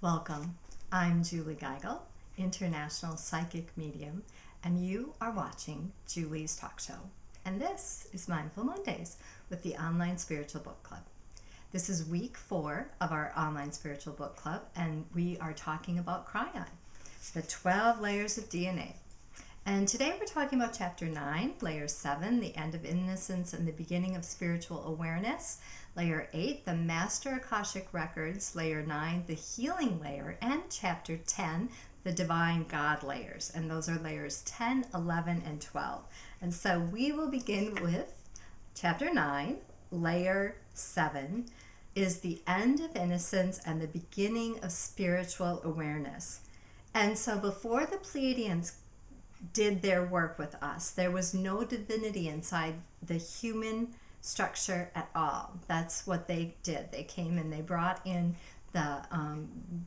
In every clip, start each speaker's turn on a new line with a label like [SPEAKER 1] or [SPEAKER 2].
[SPEAKER 1] Welcome. I'm Julie Geigel, International Psychic Medium, and you are watching Julie's Talk Show. And this is Mindful Mondays with the Online Spiritual Book Club. This is week 4 of our Online Spiritual Book Club, and we are talking about Kryon, the 12 layers of DNA. And today we're talking about Chapter 9, Layer 7, the end of innocence and the beginning of spiritual awareness. Layer 8, the Master Akashic Records. Layer 9, the Healing Layer. And Chapter 10, the Divine God Layers. And those are layers 10, 11, and 12. And so we will begin with Chapter 9, Layer 7, is the end of innocence and the beginning of spiritual awareness. And so before the Pleiadians did their work with us, there was no divinity inside the human structure at all. That's what they did. They came and they brought in the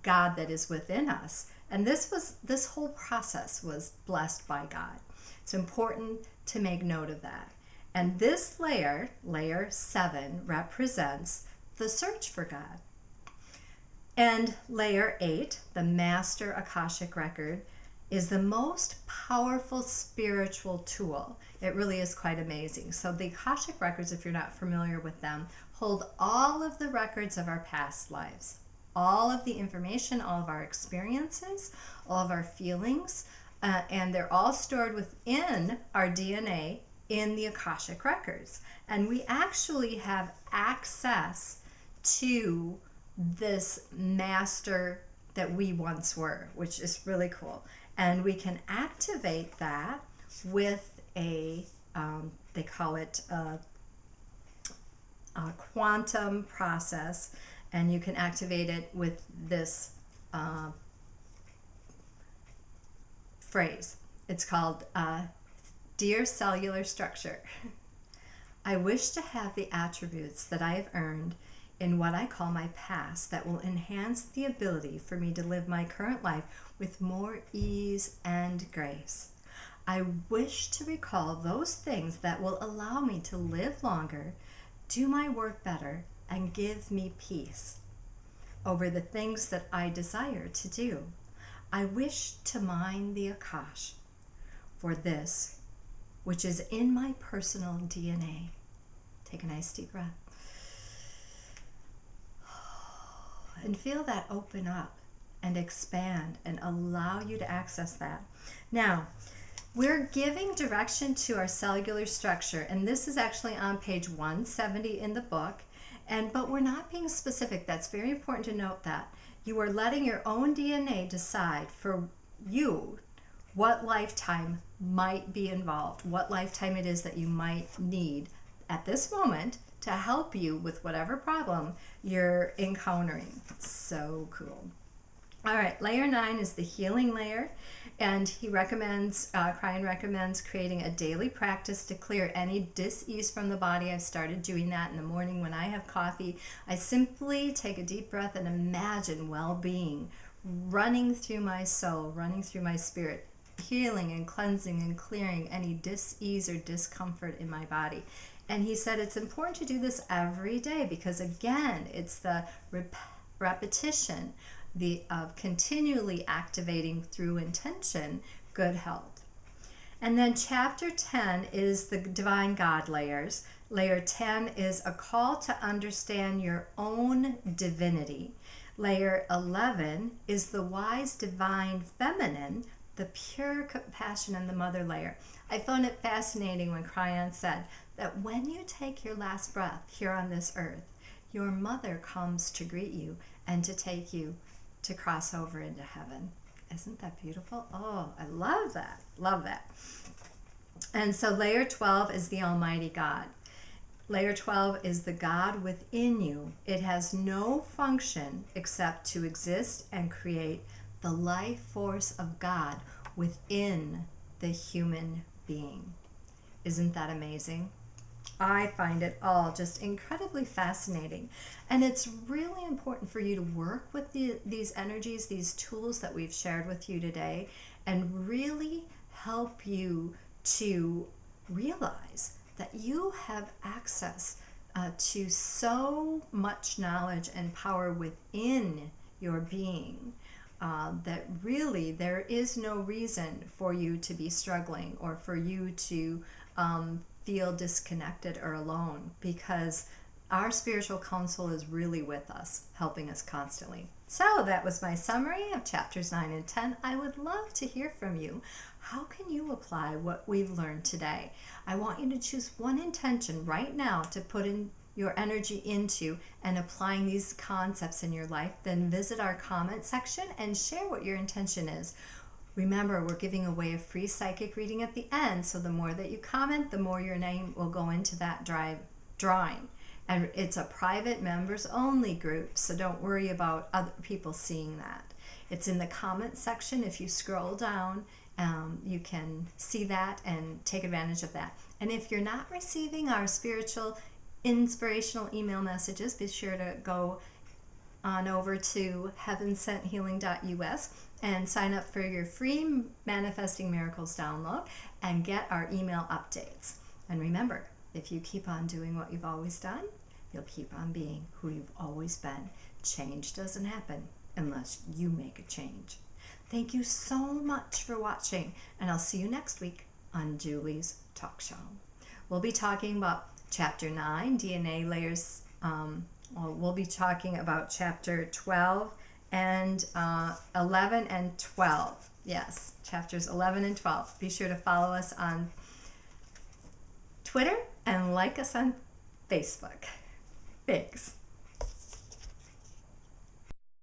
[SPEAKER 1] God that is within us. And this whole process was blessed by God. It's important to make note of that. And this layer, layer 7, represents the search for God. And layer 8, the Master Akashic Record, is the most powerful spiritual tool. It really is quite amazing. So the Akashic Records, if you're not familiar with them, hold all of the records of our past lives, all of the information, all of our experiences, all of our feelings, and they're all stored within our DNA in the Akashic Records. And we actually have access to this master that we once were, which is really cool. And we can activate that with they call it a quantum process, and you can activate it with this phrase. It's called Dear Cellular Structure. I wish to have the attributes that I have earned in what I call my past that will enhance the ability for me to live my current life with more ease and grace. I wish to recall those things that will allow me to live longer, do my work better, and give me peace over the things that I desire to do. I wish to mine the Akash for this, which is in my personal DNA. Take a nice deep breath. And feel that open up and expand and allow you to access that. Now, we're giving direction to our cellular structure, and this is actually on page 170 in the book, but we're not being specific. That's very important to note that. You are letting your own DNA decide for you what lifetime might be involved, what lifetime it is that you might need at this moment to help you with whatever problem you're encountering. So cool. All right, layer 9 is the healing layer, and he recommends, Kryon recommends creating a daily practice to clear any dis-ease from the body. I've started doing that in the morning when I have coffee. I simply take a deep breath and imagine well-being running through my soul, running through my spirit, healing and cleansing and clearing any dis-ease or discomfort in my body. And he said it's important to do this every day because, again, it's the repetition of continually activating through intention good health. And then Chapter 10 is the Divine God Layers. Layer 10 is a call to understand your own divinity. Layer 11 is the Wise Divine Feminine, the pure compassion and the mother layer. I found it fascinating when Kryon said that when you take your last breath here on this earth, your mother comes to greet you and to take you to cross over into heaven. Isn't that beautiful? Oh, I love that. Love that. And so layer 12 is the Almighty God. Layer 12 is the God within you. It has no function except to exist and create the life force of God within the human being. Isn't that amazing? I find it all just incredibly fascinating. And it's really important for you to work with these energies, these tools that we've shared with you today, and really help you to realize that you have access to so much knowledge and power within your being, that really there is no reason for you to be struggling or for you to feel disconnected or alone, because our spiritual counsel is really with us, helping us constantly. So that was my summary of chapters 9 and 10. I would love to hear from you. How can you apply what we've learned today? I want you to choose one intention right now to put in your energy into and applying these concepts in your life. Then visit our comment section and share what your intention is. Remember, we're giving away a free psychic reading at the end, so the more that you comment, the more your name will go into that drawing. And it's a private members only group, so don't worry about other people seeing that. It's in the comment section. If you scroll down, you can see that and take advantage of that. And if you're not receiving our spiritual inspirational email messages, be sure to go on over to heavensenthealing.us and sign up for your free Manifesting Miracles download and get our email updates. And remember, if you keep on doing what you've always done, you'll keep on being who you've always been. Change doesn't happen unless you make a change. Thank you so much for watching, and I'll see you next week on Julie's Talk Show. We'll be talking about Chapter 9, DNA Layers. We'll be talking about Chapter 12 and 11 and 12. Yes, Chapters 11 and 12. Be sure to follow us on Twitter and like us on Facebook. Thanks.